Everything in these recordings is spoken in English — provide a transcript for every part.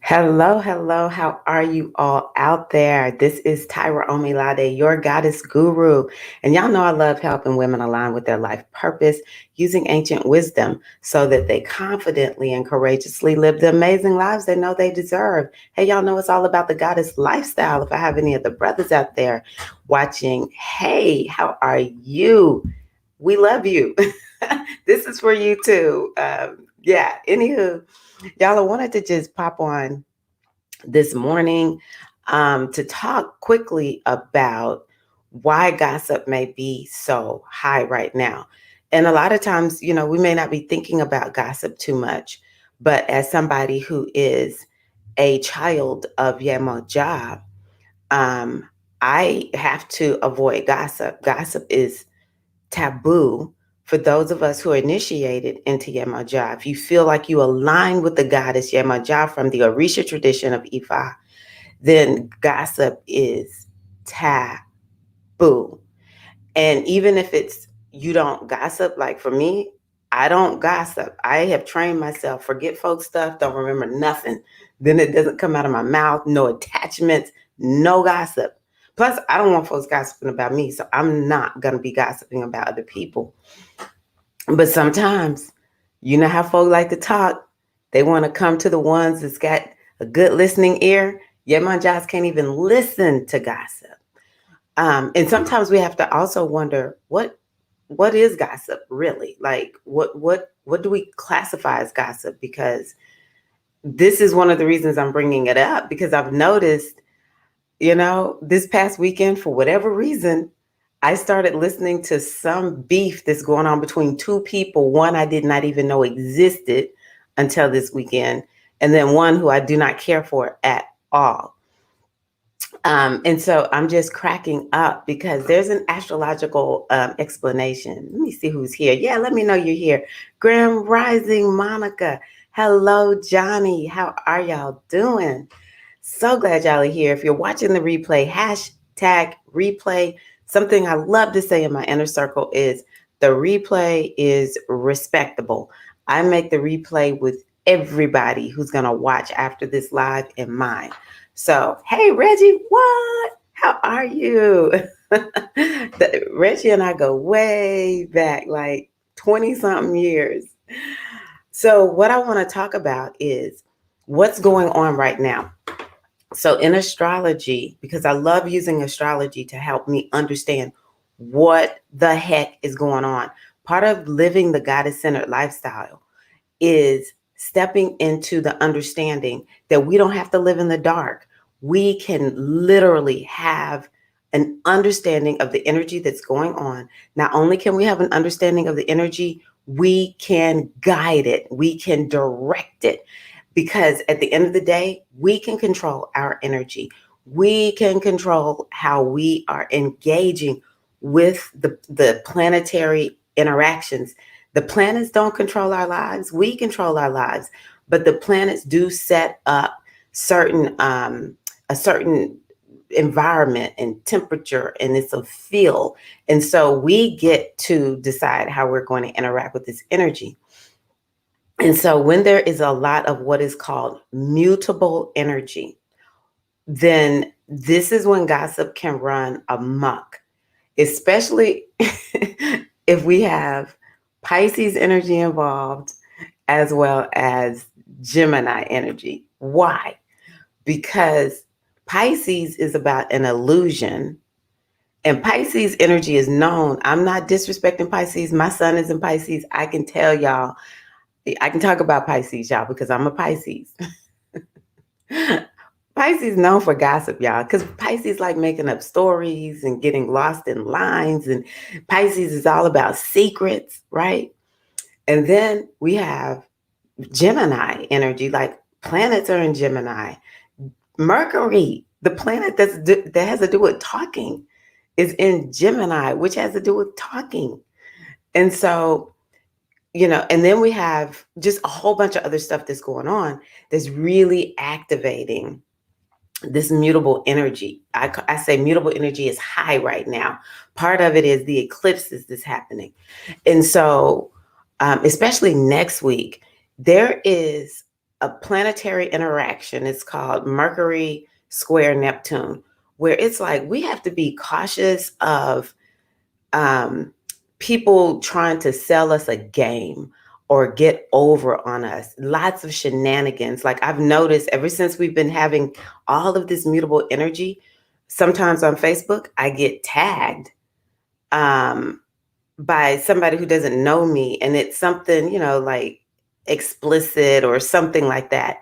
Hello, hello. How are you all out there? This is Tyra Omilade, your goddess guru. And y'all know I love helping women align with their life purpose using ancient wisdom so that they confidently and courageously live the amazing lives they know they deserve. Hey, y'all know it's all about the goddess lifestyle. If I have any of the brothers out there watching, hey, how are you? We love you. This is for you too. Yeah, anywho. Y'all, I wanted to just pop on this morning to talk quickly about why gossip may be so high right now. And a lot of times, we may not be thinking about gossip too much, but as somebody who is a child of Yemoja, um, I have to avoid gossip. Gossip is taboo for those of us who are initiated into Yemaja. If you feel like you align with the goddess Yemaja from the Orisha tradition of Ifa, then gossip is taboo. And even if it's you don't gossip, like for me, I don't gossip. I have trained myself, forget folk stuff, don't remember nothing. Then it doesn't come out of my mouth, no attachments, no gossip. Plus, I don't want folks gossiping about me, so I'm not going to be gossiping about other people. But sometimes, you know how folks like to talk. They want to come to the ones that's got a good listening ear. Yeah, my jobs can't even listen to gossip. And sometimes we have to also wonder what is gossip really? Like what do we classify as gossip? Because this is one of the reasons I'm bringing it up because I've noticed, this past weekend for whatever reason, I started listening to some beef that's going on between two people. One I did not even know existed until this weekend, and then one who I do not care for at all. And so I'm just cracking up because there's an astrological explanation. Let me see who's here. Yeah, let me know you're here. Grand Rising Monica. Hello, Johnny. How are y'all doing? So glad y'all are here. If you're watching the replay, hashtag replay. Something I love to say in my inner circle is the replay is respectable. I make the replay with everybody who's going to watch after this live in mind. So, hey, Reggie, what? How are you? Reggie and I go way back, like 20 something years. So, what I want to talk about is what's going on right now. So, in astrology, because I love using astrology to help me understand what the heck is going on, part of living the goddess centered lifestyle is stepping into the understanding that we don't have to live in the dark. We can literally have an understanding of the energy that's going on. Not only can we have an understanding of the energy, we can guide it, we can direct it. Because at the end of the day, we can control our energy. We can control how we are engaging with the planetary interactions. The planets don't control our lives. We control our lives, but the planets do set up certain a certain environment and temperature, and it's a feel. And so we get to decide how we're going to interact with this energy. And so when there is a lot of what is called mutable energy, then this is when gossip can run amok, especially if we have Pisces energy involved as well as Gemini energy. Why? Because Pisces is about an illusion, and Pisces energy is known. I'm not disrespecting Pisces. My son is in Pisces. I can tell y'all, I can talk about Pisces, y'all, because I'm a Pisces. Pisces known for gossip, y'all, because Pisces like making up stories and getting lost in lines, and Pisces is all about secrets, right? And then we have Gemini energy, like planets are in Gemini. Mercury, the planet that has to do with talking, is in Gemini, which has to do with talking. And so, and then we have just a whole bunch of other stuff that's going on that's really activating this mutable energy. I say mutable energy is high right now. Part of it is the eclipses that's happening. And so, especially next week, there is a planetary interaction. It's called Mercury square Neptune, where it's like we have to be cautious of um, people trying to sell us a game or get over on us. Lots of shenanigans. Like I've noticed ever since we've been having all of this mutable energy, sometimes on Facebook, I get tagged um, by somebody who doesn't know me, and it's something, like explicit or something like that.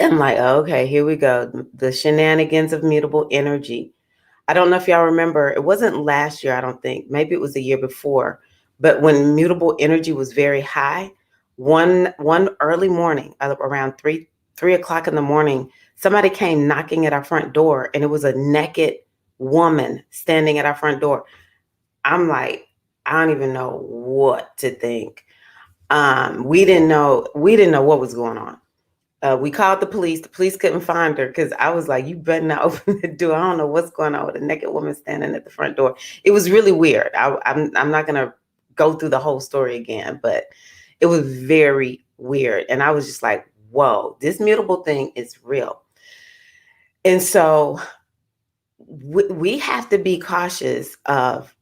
I'm like, oh, okay, here we go. The shenanigans of mutable energy. I don't know if y'all remember, it wasn't last year, I don't think. Maybe it was the year before. But when mutable energy was very high, one early morning, around three o'clock in the morning, somebody came knocking at our front door, and it was a naked woman standing at our front door. I'm like, I don't even know what to think. We didn't know what was going on. We called the police. The police couldn't find her because I was like, you better not open the door. I don't know what's going on with a naked woman standing at the front door. It was really weird. I'm not going to go through the whole story again, but it was very weird. And I was just like, whoa, this mutable thing is real. And so we have to be cautious of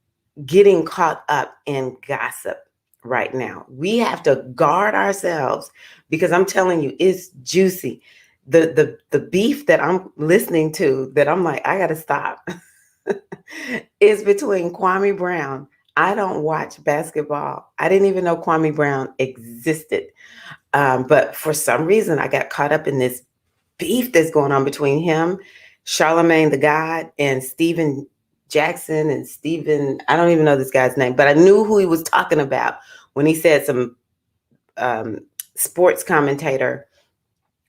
getting caught up in gossip right now. We have to guard ourselves because I'm telling you, it's juicy. The beef that I'm listening to that I'm like, I gotta stop is between Kwame Brown. I don't watch basketball. I didn't even know Kwame Brown existed. But for some reason, I got caught up in this beef that's going on between him, Charlemagne the God, and Steven Jackson and Steven. I don't even know this guy's name, but I knew who he was talking about when he said some sports commentator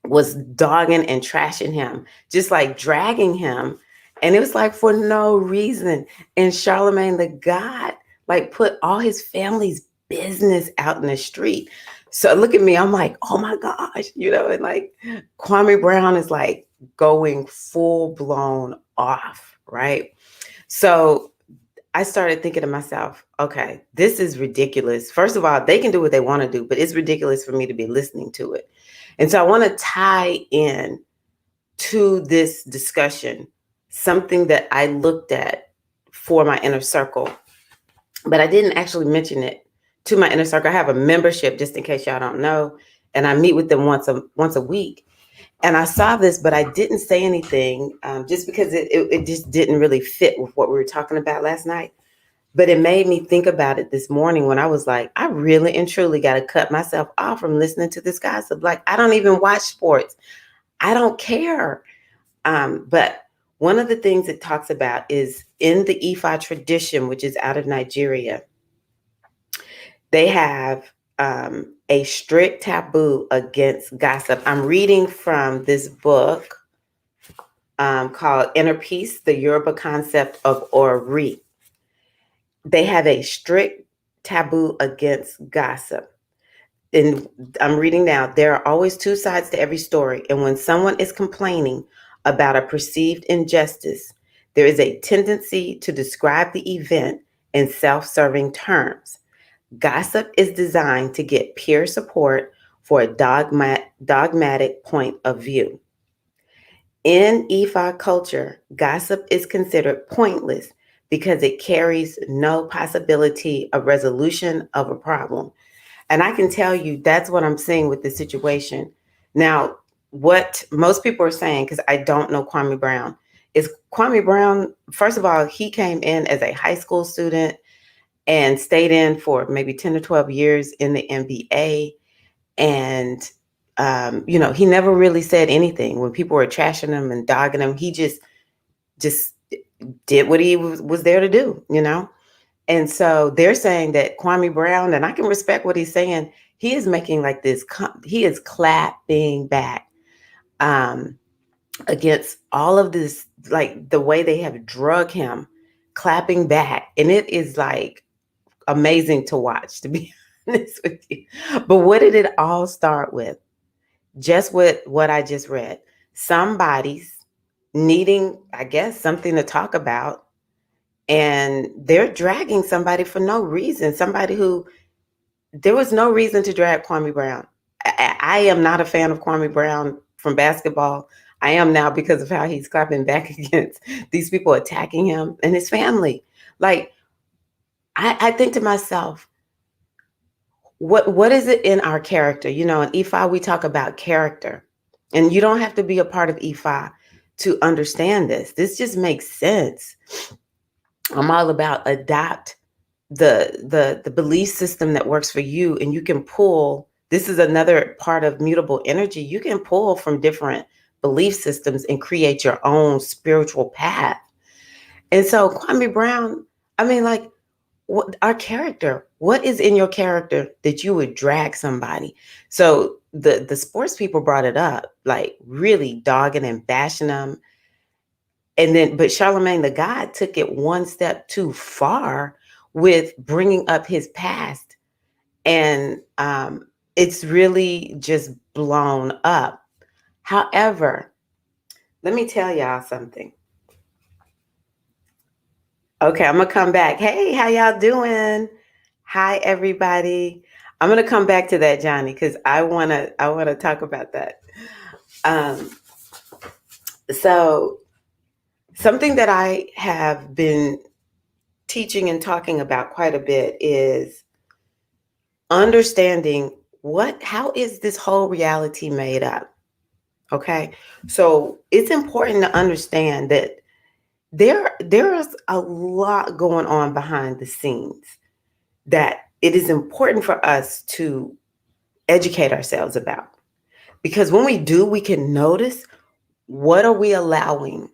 was dogging and trashing him, just like dragging him. And it was like for no reason. And Charlemagne the God, like, put all his family's business out in the street. So look at me, I'm like, oh my gosh, and like Kwame Brown is like going full blown off, right? So I started thinking to myself, okay, this is ridiculous. First of all, they can do what they want to do, but it's ridiculous for me to be listening to it. And so I want to tie in to this discussion something that I looked at for my inner circle, but I didn't actually mention it to my inner circle. I have a membership, just in case y'all don't know, and I meet with them once a week. And I saw this, but I didn't say anything just because it just didn't really fit with what we were talking about last night. But it made me think about it this morning when I was like, I really and truly got to cut myself off from listening to this gossip. Like, I don't even watch sports. I don't care. But one of the things it talks about is in the Ifa tradition, which is out of Nigeria, they have a strict taboo against gossip. I'm reading from this book called Inner Peace, the Yoruba Concept of Ori. They have a strict taboo against gossip. And I'm reading now, there are always two sides to every story. And when someone is complaining about a perceived injustice, there is a tendency to describe the event in self-serving terms. Gossip is designed to get peer support for a dogmatic point of view. In Ifa culture, gossip is considered pointless because it carries no possibility of resolution of a problem. And I can tell you that's what I'm seeing with this situation. Now, what most people are saying, because I don't know Kwame Brown, is Kwame Brown, first of all, he came in as a high school student and stayed in for maybe 10 to 12 years in the NBA. And, he never really said anything when people were trashing him and dogging him. He just did what he was there to do. And so they're saying that Kwame Brown, and I can respect what he's saying, he is making like this, he is clapping back against all of this, like the way they have drug him, clapping back. And it is like amazing to watch, to be honest with you. But what did it all start with? Just with what I just read. Somebody's needing, I guess, something to talk about. And they're dragging somebody for no reason. Somebody who, there was no reason to drag Kwame Brown. I am not a fan of Kwame Brown from basketball. I am now because of how he's clapping back against these people attacking him and his family. Like, I think to myself, what is it in our character? You know, in EFI, we talk about character. And you don't have to be a part of EFI to understand this. This just makes sense. I'm all about adopt the belief system that works for you, and you can pull. This is another part of mutable energy. You can pull from different belief systems and create your own spiritual path. And so Kwame Brown, I mean, like, what our character, what is in your character that you would drag somebody? So the sports people brought it up, like really dogging and bashing them. And then, but Charlemagne the God took it one step too far with bringing up his past. And it's really just blown up. However, let me tell y'all something. Okay, I'm gonna come back. Hey, how y'all doing? Hi, everybody. I'm gonna come back to that, Johnny, because I wanna talk about that. Um, so something that I have been teaching and talking about quite a bit is understanding how is this whole reality made up? Okay, so it's important to understand that there is a lot going on behind the scenes that it is important for us to educate ourselves about, because when we do, we can notice what are we allowing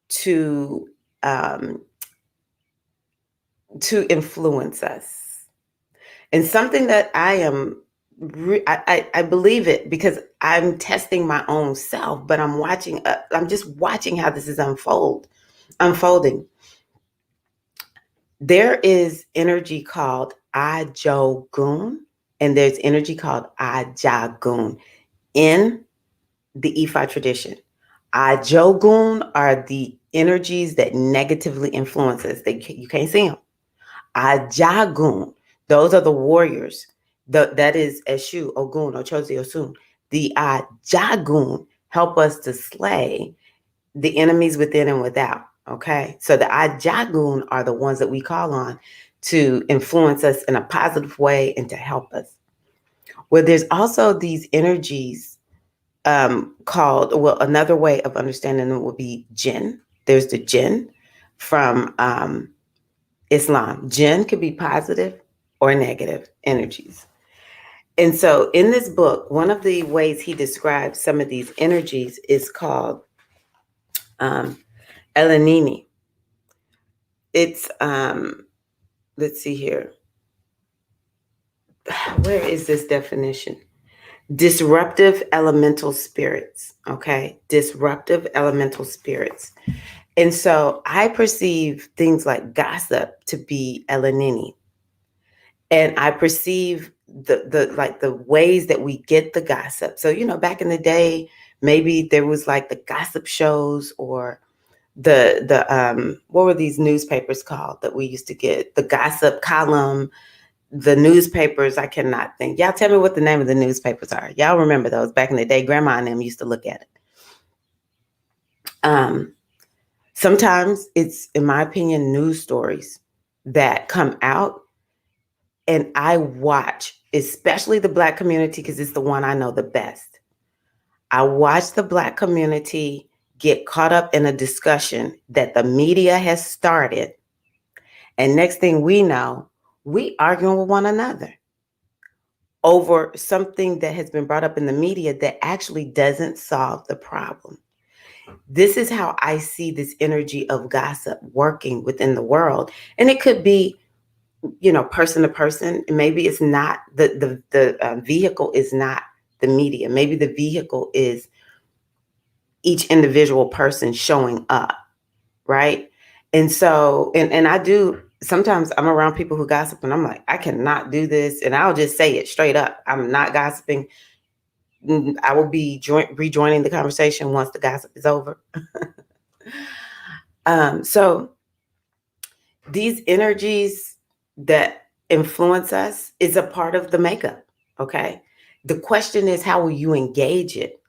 to um, influence us. And something that I believe it because I'm testing my own self, but I'm watching. I'm just watching how this is unfolding. There is energy called Ajogun, and there's energy called Ajagun in the Ifa tradition. Ajogun are the energies that negatively influence us. You can't see them. Ajagun, those are the warriors. That is Eshu, Ogun, Ochozi, Osun. The Ajagun help us to slay the enemies within and without. Okay, so the Ajagun are the ones that we call on to influence us in a positive way and to help us. Well, there's also these energies called, well, another way of understanding them would be jinn. There's the jinn from Islam. Jinn could be positive or negative energies. And so in this book, one of the ways he describes some of these energies is called Elenini. It's, let's see here. Where is this definition? Disruptive elemental spirits. Okay. Disruptive elemental spirits. And so I perceive things like gossip to be Elenini. And I perceive the ways that we get the gossip. So, back in the day, maybe there was like the gossip shows, or the what were these newspapers called that we used to get? The gossip column, the newspapers. I cannot think. Y'all tell me what the name of the newspapers are. Y'all remember those back in the day? Grandma and them used to look at it. Sometimes it's, in my opinion, news stories that come out, and I watch, especially the Black community, because it's the one I know the best. I watch the Black community get caught up in a discussion that the media has started. And next thing we know, we arguing with one another over something that has been brought up in the media that actually doesn't solve the problem. This is how I see this energy of gossip working within the world. And it could be, person to person. Maybe it's not the vehicle is not the media. Maybe the vehicle is each individual person showing up, right? And so, and I do, sometimes I'm around people who gossip and I'm like, I cannot do this. And I'll just say it straight up. I'm not gossiping. I will be rejoining the conversation once the gossip is over. So these energies that influence us is a part of the makeup. Okay. The question is, how will you engage it?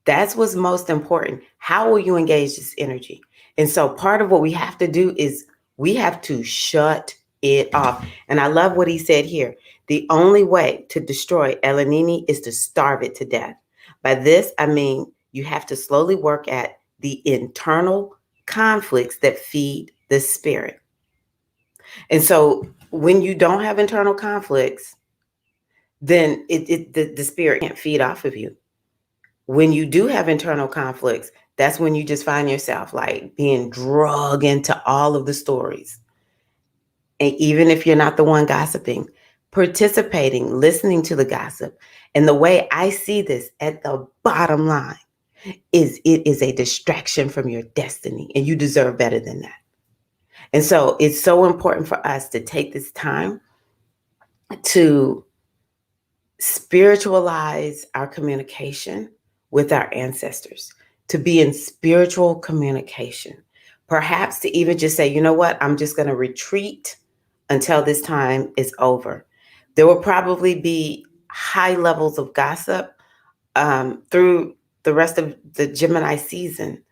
That's what's most important. How will you engage this energy? And so part of what we have to do is we have to shut it off. And I love what he said here. The only way to destroy El Nini is to starve it to death. By this, I mean you have to slowly work at the internal conflicts that feed the spirit. And so when you don't have internal conflicts, then the spirit can't feed off of you. When you do have internal conflicts, that's when you just find yourself like being dragged into all of the stories. And even if you're not the one gossiping, participating, listening to the gossip. And the way I see this at the bottom line is it is a distraction from your destiny, and you deserve better than that. And so it's so important for us to take this time to spiritualize our communication with our ancestors, to be in spiritual communication. Perhaps to even just say, you know what, I'm just going to retreat until this time is over. There will probably be high levels of gossip through the rest of the Gemini season,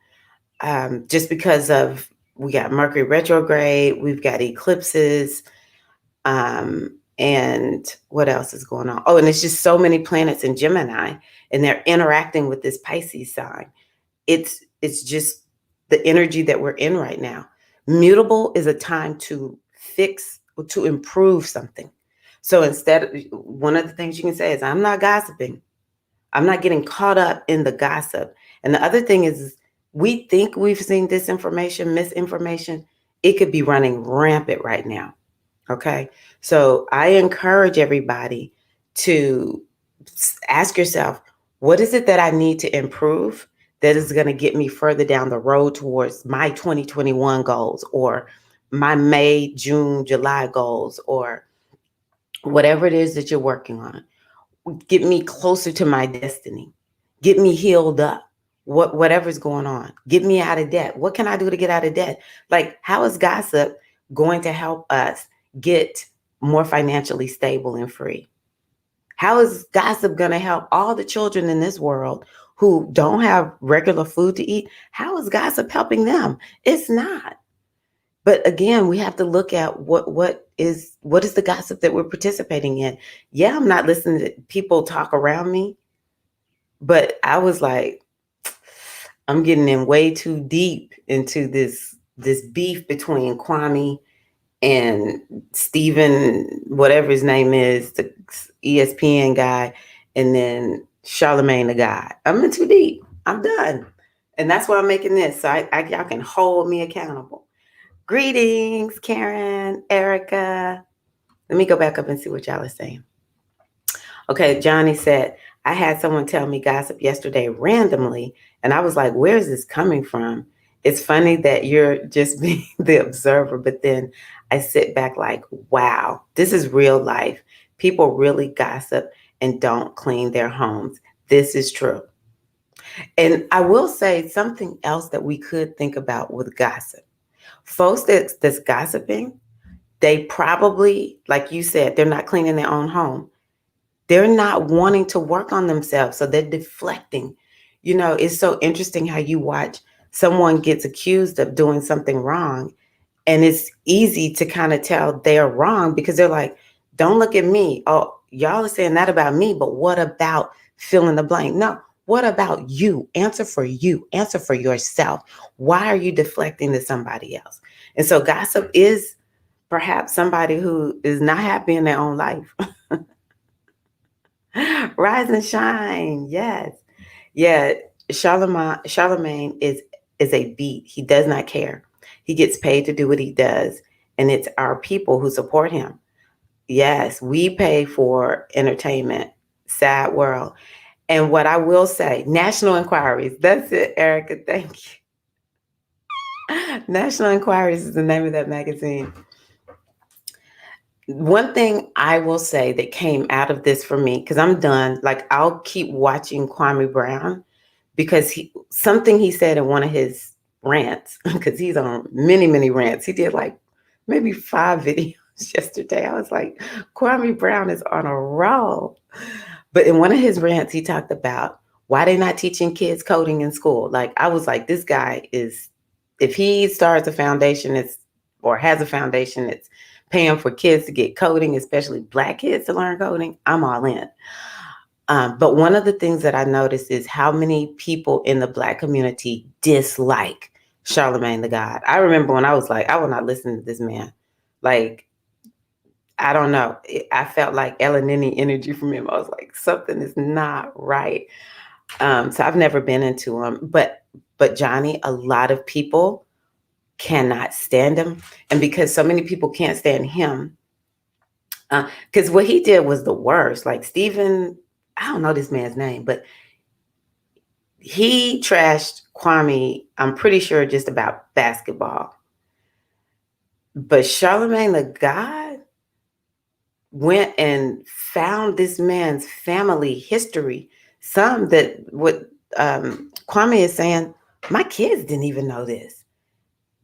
just because of we got Mercury retrograde, we've got eclipses, and what else is going on? Oh, and it's just so many planets in Gemini, and they're interacting with this Pisces sign. It's just the energy that we're in right now. Mutable is a time to fix, to improve something. So instead, one of the things you can say is, I'm not gossiping. I'm not getting caught up in the gossip. And the other thing is, we think we've seen disinformation, misinformation. It could be running rampant right now. Okay. So I encourage everybody to ask yourself, what is it that I need to improve that is going to get me further down the road towards my 2021 goals, or my May, June, July goals, or whatever it is that you're working on? Get me closer to my destiny. Get me healed up. Whatever's going on. Get me out of debt. What can I do to get out of debt? Like, how is gossip going to help us get more financially stable and free? How is gossip going to help all the children in this world who don't have regular food to eat? How is gossip helping them? It's not. But again, we have to look at what is the gossip that we're participating in. Yeah, I'm not listening to people talk around me, but I was like, I'm getting in way too deep into this beef between Kwame and Stephen, whatever his name is, the ESPN guy, and then Charlemagne the guy. I'm in too deep. I'm done. And that's why I'm making this. So y'all can hold me accountable. Greetings, Karen, Erica. Let me go back up and see what y'all are saying. Okay, Johnny said, I had someone tell me gossip yesterday randomly, and I was like, where is this coming from? It's funny that you're just being the observer, but then I sit back like, wow, this is real life. People really gossip and don't clean their homes. This is true. And I will say something else that we could think about with gossip. Folks that's gossiping, they probably, like you said, they're not cleaning their own home. They're not wanting to work on themselves, so they're deflecting. You know, it's so interesting how you watch someone gets accused of doing something wrong, and it's easy to kind of tell they're wrong because they're like, don't look at me. Oh, y'all are saying that about me, but what about fill in the blank? No, what about you? Answer for you. Answer for yourself. Why are you deflecting to somebody else? And so gossip is perhaps somebody who is not happy in their own life. Rise and shine. Yes. Yeah. Charlemagne is a beat. He does not care. He gets paid to do what he does. And it's our people who support him. Yes, we pay for entertainment. Sad world. And what I will say, National Inquiries. That's it, Erica. Thank you. National Inquiries is the name of that magazine. One thing I will say that came out of this for me, because I'm done, like I'll keep watching Kwame Brown because something he said in one of his rants, because he's on many, many rants. He did like maybe 5 videos yesterday. I was like, Kwame Brown is on a roll. But in one of his rants, he talked about why they're not teaching kids coding in school. Like, I was like, this guy is, if he starts a foundation it's or has a foundation that's paying for kids to get coding, especially Black kids to learn coding, I'm all in. But one of the things that I noticed is how many people in the Black community dislike Charlemagne the God. I remember when I was like, I will not listen to this man. Like, I don't know. I felt like Elanini energy from him. I was like, something is not right. So I've never been into him, but Johnny, a lot of people cannot stand him, and because so many people can't stand him, because what he did was the worst. Like Stephen, I don't know this man's name, but he trashed Kwame. I'm pretty sure just about basketball, but Charlemagne the God went and found this man's family history. Some that what Kwame is saying, my kids didn't even know this.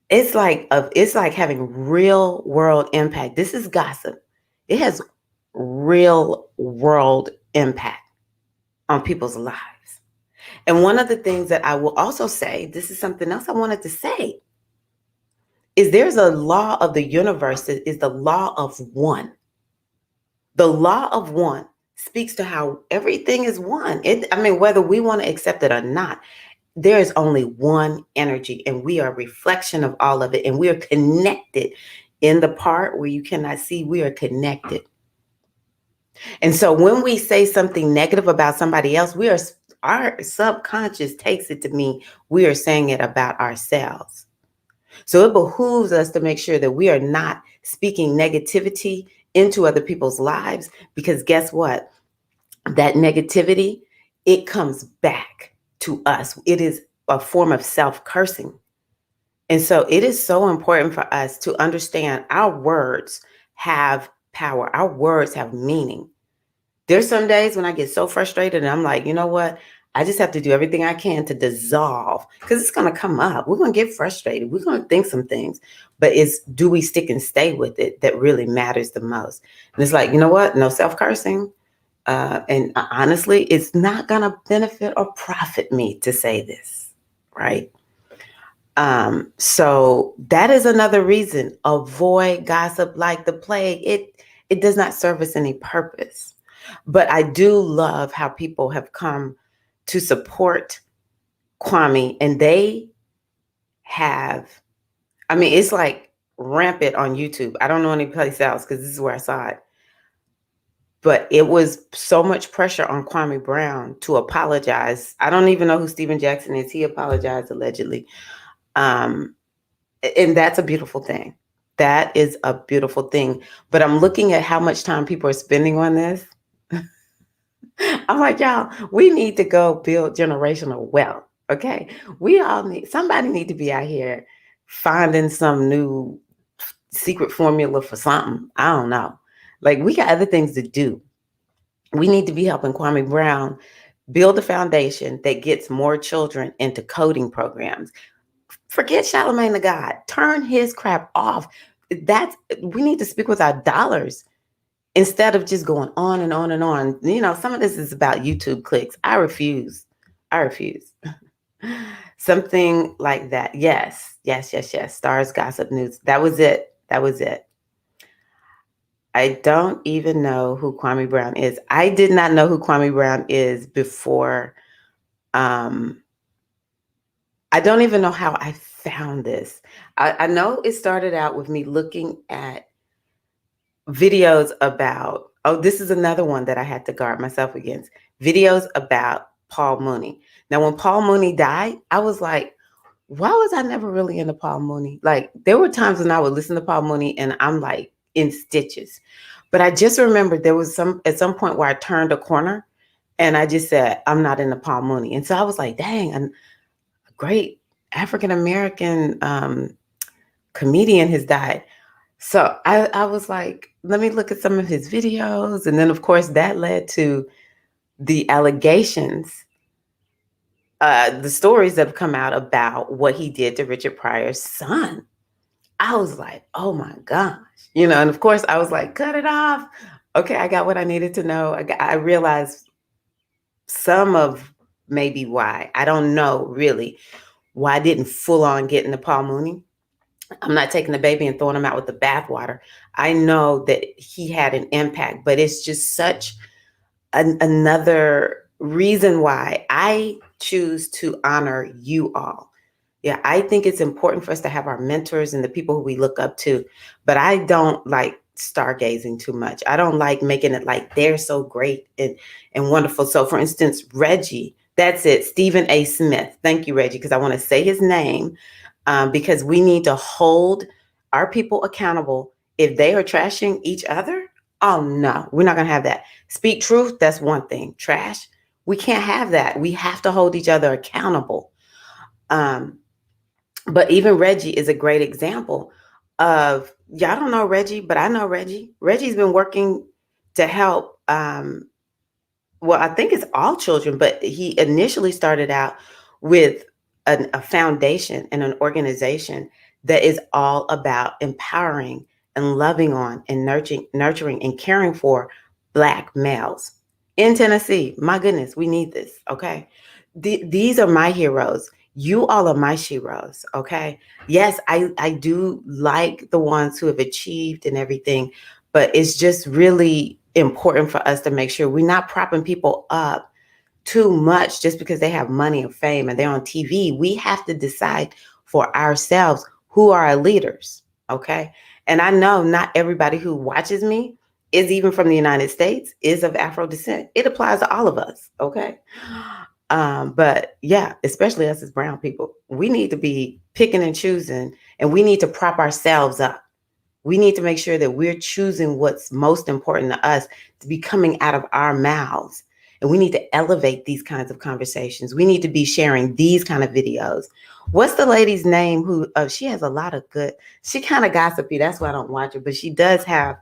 It's like having real world impact. This is gossip. It has real world impact on people's lives. And one of the things that I will also say, this is something else I wanted to say, is there's a law of the universe that is the law of one. The law of one speaks to how everything is one. I mean, whether we want to accept it or not, there is only one energy, and we are a reflection of all of it, and we are connected. In the part where you cannot see, we are connected. And so when we say something negative about somebody else, our subconscious takes it to mean we are saying it about ourselves. So it behooves us to make sure that we are not speaking negativity into other people's lives, because guess what? That negativity, it comes back to us. It is a form of self-cursing. And so it is so important for us to understand our words have power. Our words have meaning. There's some days when I get so frustrated and I'm like, you know what? I just have to do everything I can to dissolve, because it's going to come up. We're going to get frustrated. We're going to think some things, but it's, do we stick and stay with it that really matters the most? And it's like, you know what? No self-cursing. And honestly, it's not going to benefit or profit me to say this, right? So that is another reason. Avoid gossip like the plague. It does not service any purpose. But I do love how people have come to support Kwame, and they have, I mean, it's like rampant on YouTube. I don't know any place else because this is where I saw it. But it was so much pressure on Kwame Brown to apologize. I don't even know who Stephen Jackson is. He apologized allegedly. And that's a beautiful thing. That is a beautiful thing. But I'm looking at how much time people are spending on this. I'm like, y'all, we need to go build generational wealth. Okay. Somebody need to be out here finding some new secret formula for something. I don't know. Like, we got other things to do. We need to be helping Kwame Brown build a foundation that gets more children into coding programs. Forget Charlemagne the God. Turn his crap off. We need to speak with our dollars instead of just going on and on and on. You know, some of this is about YouTube clicks. I refuse. Something like that. Yes. Stars, gossip, news. That was it. I don't even know who Kwame Brown is. I did not know who Kwame Brown is before. I don't even know how I found this. I know it started out with me looking at videos about, this is another one that I had to guard myself against. Videos about Paul Mooney. Now, when Paul Mooney died, I was like, why was I never really into Paul Mooney? Like, there were times when I would listen to Paul Mooney and I'm like in stitches. But I just remember there was at some point where I turned a corner and I just said, I'm not into Paul Mooney. And so I was like, dang, a great African-American comedian has died. So I was like, let me look at some of his videos. And then, of course, that led to the allegations, the stories that have come out about what he did to Richard Pryor's son. I was like, oh my gosh, and of course I was like, cut it off. Okay, I got what I needed to know. I realized some of maybe why. I don't know really why I didn't full on get into Paul Mooney. I'm not taking the baby and throwing him out with the bathwater. I know that he had an impact, but it's just such another reason why I choose to honor you all. Yeah, I think it's important for us to have our mentors and the people who we look up to, but I don't like stargazing too much. I don't like making it like they're so great and wonderful. So, for instance, Reggie, that's it, Stephen A. Smith. Thank you, Reggie, because I want to say his name because we need to hold our people accountable. If they are trashing each other, oh no, we're not going to have that. Speak truth, that's one thing. Trash, we can't have that. We have to hold each other accountable. Um, but even Reggie is a great example of, y'all don't know Reggie, but I know Reggie. Reggie's been working to help, well, I think it's all children, but he initially started out with a foundation and an organization that is all about empowering and loving on and nurturing and caring for Black males in Tennessee. My goodness, we need this. Okay. These are my heroes. You all are my sheroes. Okay. Yes, I do like the ones who have achieved and everything, but it's just really important for us to make sure we're not propping people up too much just because they have money or fame and they're on TV. We have to decide for ourselves who are our leaders. Okay. And I know not everybody who watches me is even from the United States, is of Afro descent. It applies to all of us. Okay. But yeah, especially us as brown people, we need to be picking and choosing, and we need to prop ourselves up. We need to make sure that we're choosing what's most important to us to be coming out of our mouths. And we need to elevate these kinds of conversations. We need to be sharing these kind of videos. What's the lady's name who, she has a lot of good, she kind of gossipy. That's why I don't watch her, but she does have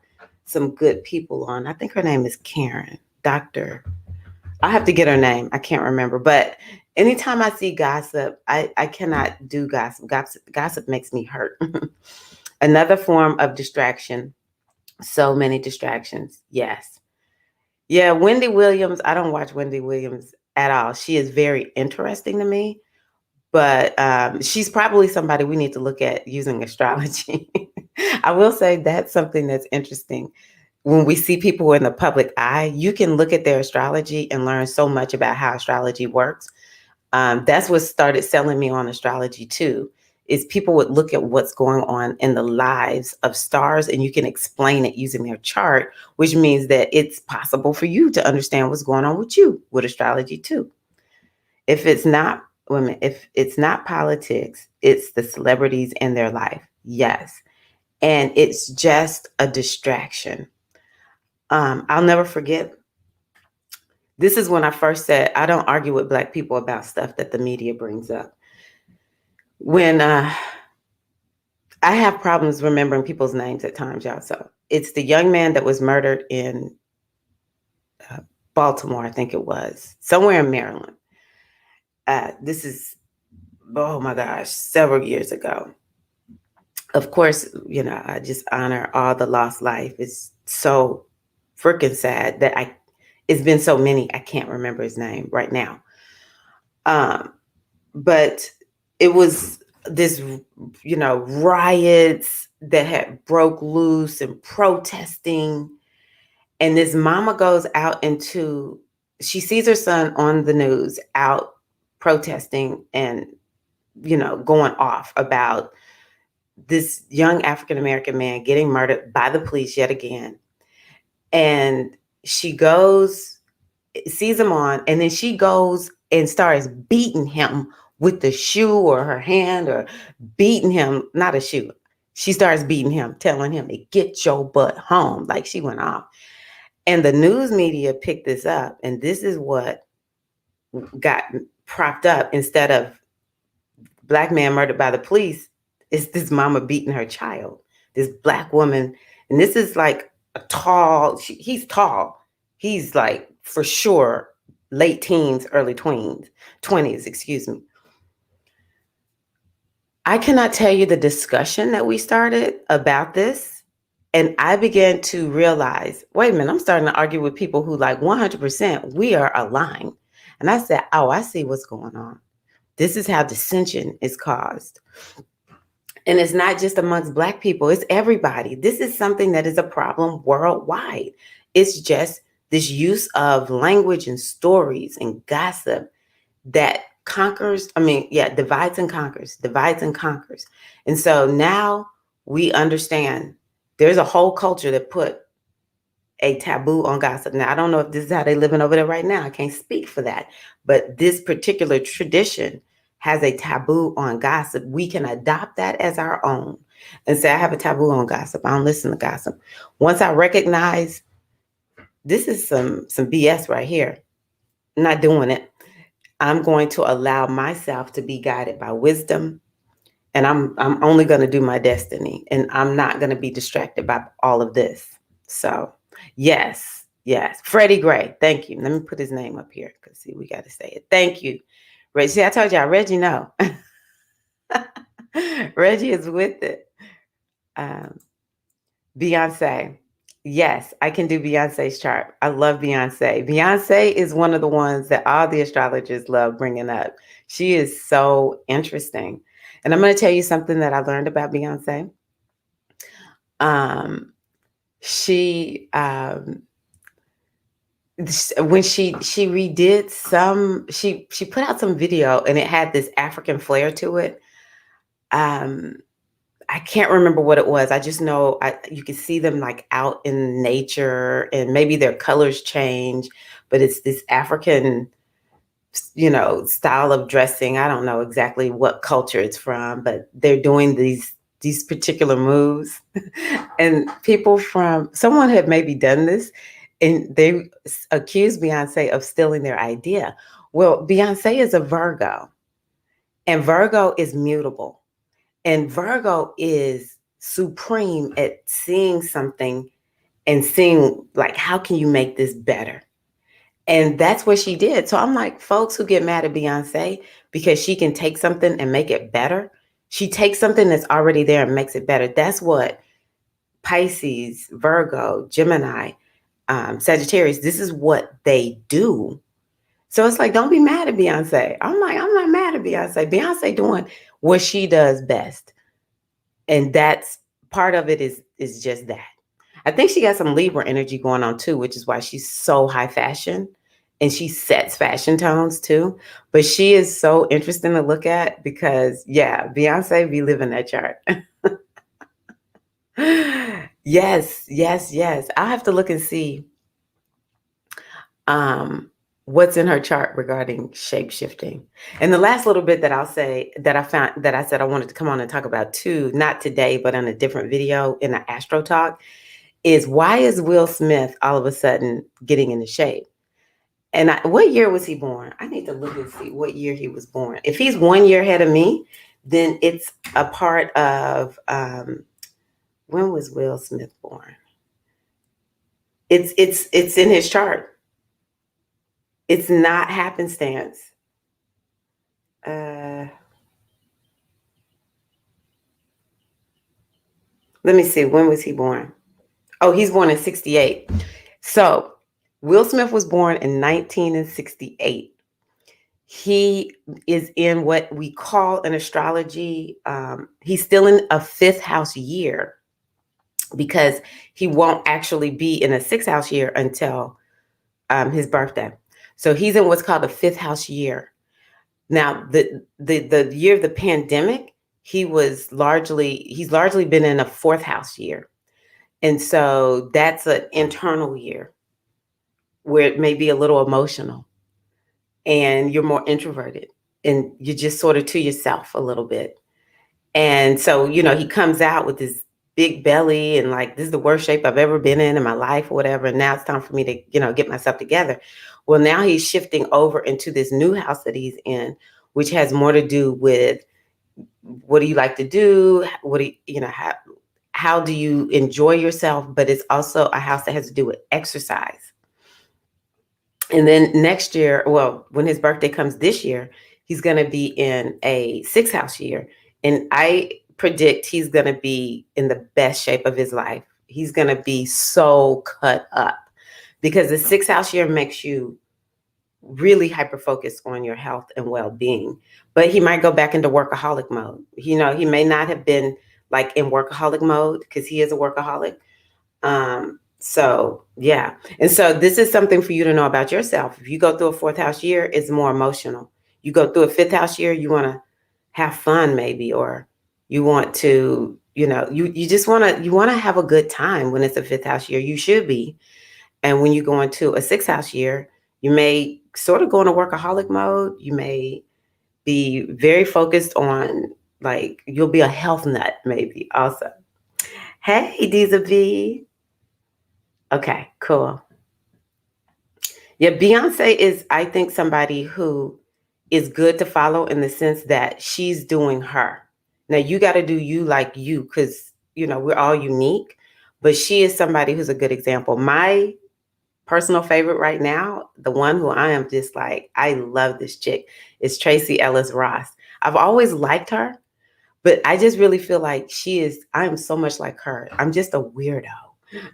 some good people on. I think her name is Karen, Dr. I have to get her name. I can't remember. But anytime I see gossip, I cannot do gossip. Gossip makes me hurt. Another form of distraction. So many distractions. Yes. Yeah, Wendy Williams. I don't watch Wendy Williams at all. She is very interesting to me, but she's probably somebody we need to look at using astrology. I will say that's something that's interesting. When we see people in the public eye, you can look at their astrology and learn so much about how astrology works. That's what started selling me on astrology too, is people would look at what's going on in the lives of stars and you can explain it using their chart, which means that it's possible for you to understand what's going on with you with astrology too. If it's not women, if it's not politics, it's the celebrities in their life. Yes. And it's just a distraction. I'll never forget. This is when I first said, I don't argue with Black people about stuff that the media brings up. When I have problems remembering people's names at times, y'all. So it's the young man that was murdered in Baltimore, I think it was, somewhere in Maryland. This is, oh my gosh, several years ago. Of course, I just honor all the lost life. It's so freaking sad that it's been so many, I can't remember his name right now. But it was this, riots that had broke loose and protesting. And this mama goes out she sees her son on the news out protesting and, going off about this young African-American man getting murdered by the police yet again. And she sees him on, and then she goes and starts beating him with the shoe or her hand, or beating him, not a shoe. She starts beating him, telling him to get your butt home. Like, she went off. And the news media picked this up, and this is what got propped up. Instead of Black man murdered by the police, it's this mama beating her child, this Black woman. And this is like he's tall. He's like, for sure, late teens, early 20s, excuse me. I cannot tell you the discussion that we started about this. And I began to realize, wait a minute, I'm starting to argue with people who, like, 100%, we are aligned. And I said, oh, I see what's going on. This is how dissension is caused. And it's not just amongst Black people, it's everybody. This is something that is a problem worldwide. It's just this use of language and stories and gossip that conquers, divides and conquers, divides and conquers. And so now we understand there's a whole culture that put a taboo on gossip. Now, I don't know if this is how they're living over there right now. I can't speak for that. But this particular tradition has a taboo on gossip. We can adopt that as our own and say, I have a taboo on gossip. I don't listen to gossip. Once I recognize this is some BS right here, I'm not doing it. I'm going to allow myself to be guided by wisdom, and I'm only going to do my destiny, and I'm not going to be distracted by all of this. So, yes, Freddie Gray. Thank you. Let me put his name up here because see, we got to say it. Thank you, Reggie. See, I told y'all, Reggie. No, Reggie is with it. Beyonce. Yes, I can do Beyonce's chart. I love Beyonce. Beyonce is one of the ones that all the astrologers love bringing up. She is so interesting. And I'm going to tell you something that I learned about Beyonce. She when she redid she put out some video and it had this African flair to it. I can't remember what it was. I just know you can see them like out in nature and maybe their colors change, but it's this African, style of dressing. I don't know exactly what culture it's from, but they're doing these particular moves. And someone had maybe done this and they accused Beyonce of stealing their idea. Well, Beyonce is a Virgo and Virgo is mutable. And Virgo is supreme at seeing something and seeing like, how can you make this better? And that's what she did. So I'm like, folks who get mad at Beyonce because she can take something and make it better. She takes something that's already there and makes it better. That's what Pisces, Virgo, Gemini, Sagittarius, this is what they do. So it's like, don't be mad at Beyonce. I'm like, I'm not mad at Beyonce. Beyonce doing what she does best. And that's part of it is just that. I think she got some Libra energy going on too, which is why she's so high fashion and she sets fashion tones too. But she is so interesting to look at because Beyonce be living that chart. Yes. I'll have to look and see what's in her chart regarding shape shifting. And the last little bit that I'll say that I found that I said I wanted to come on and talk about too, not today, but in a different video in an Astro Talk, is why is Will Smith all of a sudden getting into shape? And what year was he born? I need to look and see what year he was born. If he's 1 year ahead of me, then it's a part of when was Will Smith born? It's in his chart. It's not happenstance. Let me see. When was he born? Oh, he's born in 68. So Will Smith was born in 1968. He is in what we call in astrology, he's still in a fifth house year because he won't actually be in a sixth house year until his birthday. So he's in what's called a fifth house year. Now, the year of the pandemic, he's largely been in a fourth house year. And so that's an internal year where it may be a little emotional and you're more introverted and you're just sort of to yourself a little bit. And so, he comes out with this big belly and like, this is the worst shape I've ever been in my life or whatever. And now it's time for me to, get myself together. Well, now he's shifting over into this new house that he's in, which has more to do with what do you like to do? What do you, how do you enjoy yourself? But it's also a house that has to do with exercise. And then next year, well, when his birthday comes this year, he's going to be in a sixth house year. And I predict he's going to be in the best shape of his life. He's going to be so cut up because the sixth house year makes you really hyper focused on your health and well-being. But he might go back into workaholic mode. He may not have been like in workaholic mode because he is a workaholic. So yeah. And so this is something for you to know about yourself. If you go through a fourth house year, it's more emotional. You go through a fifth house year, you want to have fun maybe, or you want to, you just want to have a good time when it's a fifth house year. You should be. And when you go into a sixth house year, you may sort of go into workaholic mode. You may be very focused on, like, you'll be a health nut maybe also. Hey, Diza V. Okay, cool. Yeah, Beyonce is, I think, somebody who is good to follow in the sense that she's doing her. Now, you got to do you like you because, we're all unique. But she is somebody who's a good example. My personal favorite right now, the one who I am just like, I love this chick, is Tracee Ellis Ross. I've always liked her, but I just really feel like I am so much like her. I'm just a weirdo.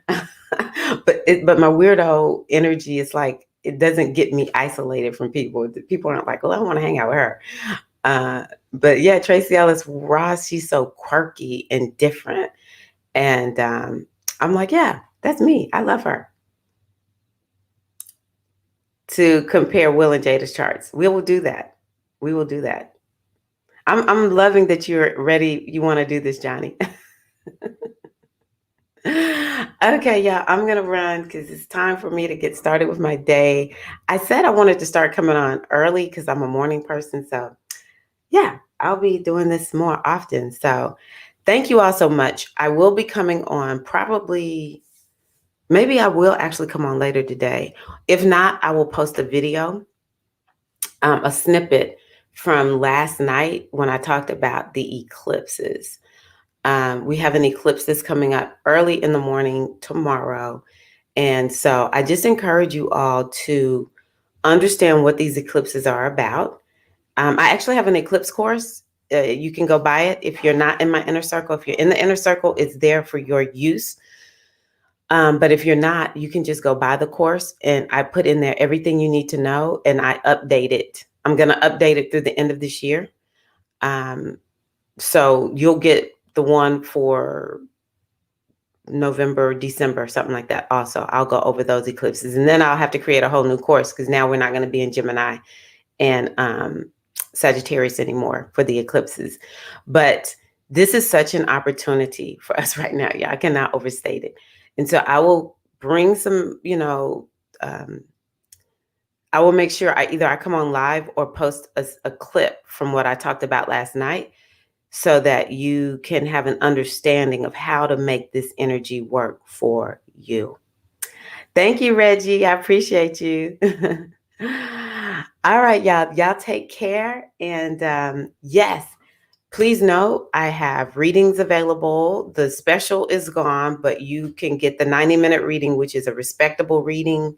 but my weirdo energy is like, it doesn't get me isolated from people. People aren't like, oh, I want to hang out with her. But yeah, Tracee Ellis Ross, she's so quirky and different. And I'm like, yeah, that's me. I love her. To compare Will and Jada's charts. We will do that. We will do that. I'm loving that you're ready. You want to do this, Johnny. Okay, yeah, I'm going to run because it's time for me to get started with my day. I said I wanted to start coming on early because I'm a morning person. So, yeah, I'll be doing this more often. So, thank you all so much. I will be coming on probably, maybe I will actually come on later today. If not, I will post a video, a snippet from last night when I talked about the eclipses. We have an eclipse that's coming up early in the morning tomorrow. And so I just encourage you all to understand what these eclipses are about. I actually have an eclipse course. You can go buy it if you're not in my inner circle. If you're in the inner circle, it's there for your use. But if you're not, you can just go buy the course, and I put in there everything you need to know, and I update it. I'm going to update it through the end of this year. So you'll get the one for November, December, something like that. Also, I'll go over those eclipses, and then I'll have to create a whole new course because now we're not going to be in Gemini and Sagittarius anymore for the eclipses. But this is such an opportunity for us right now. Yeah, I cannot overstate it. And so I will bring some, I will make sure I come on live or post a clip from what I talked about last night so that you can have an understanding of how to make this energy work for you. Thank you, Reggie. I appreciate you. All right, y'all. Y'all take care. And yes, please know I have readings available. The special is gone, but you can get the 90-minute reading, which is a respectable reading.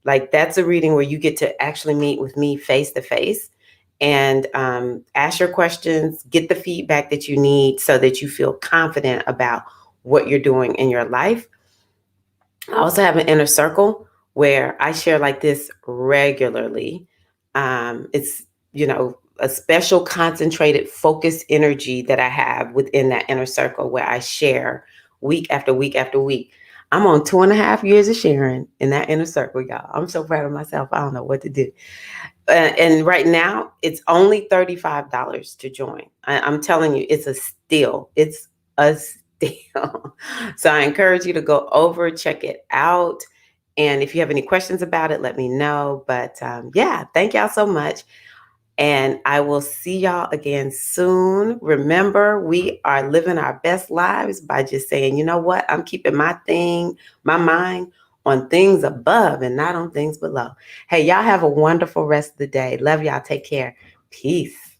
Like, that's a reading where you get to actually meet with me face to face and ask your questions, get the feedback that you need so that you feel confident about what you're doing in your life. I also have an inner circle where I share like this regularly. It's, a special concentrated focused energy that I have within that inner circle where I share week after week after week. I'm on 2.5 years of sharing in that inner circle, y'all. I'm so proud of myself. I don't know what to do. And right now, it's only $35 to join. I'm telling you, it's a steal. It's a steal. So I encourage you to go over, check it out. And if you have any questions about it, let me know. But yeah, thank y'all so much. And I will see y'all again soon. Remember, we are living our best lives by just saying, you know what? I'm keeping my mind on things above and not on things below. Hey, y'all have a wonderful rest of the day. Love y'all. Take care. Peace.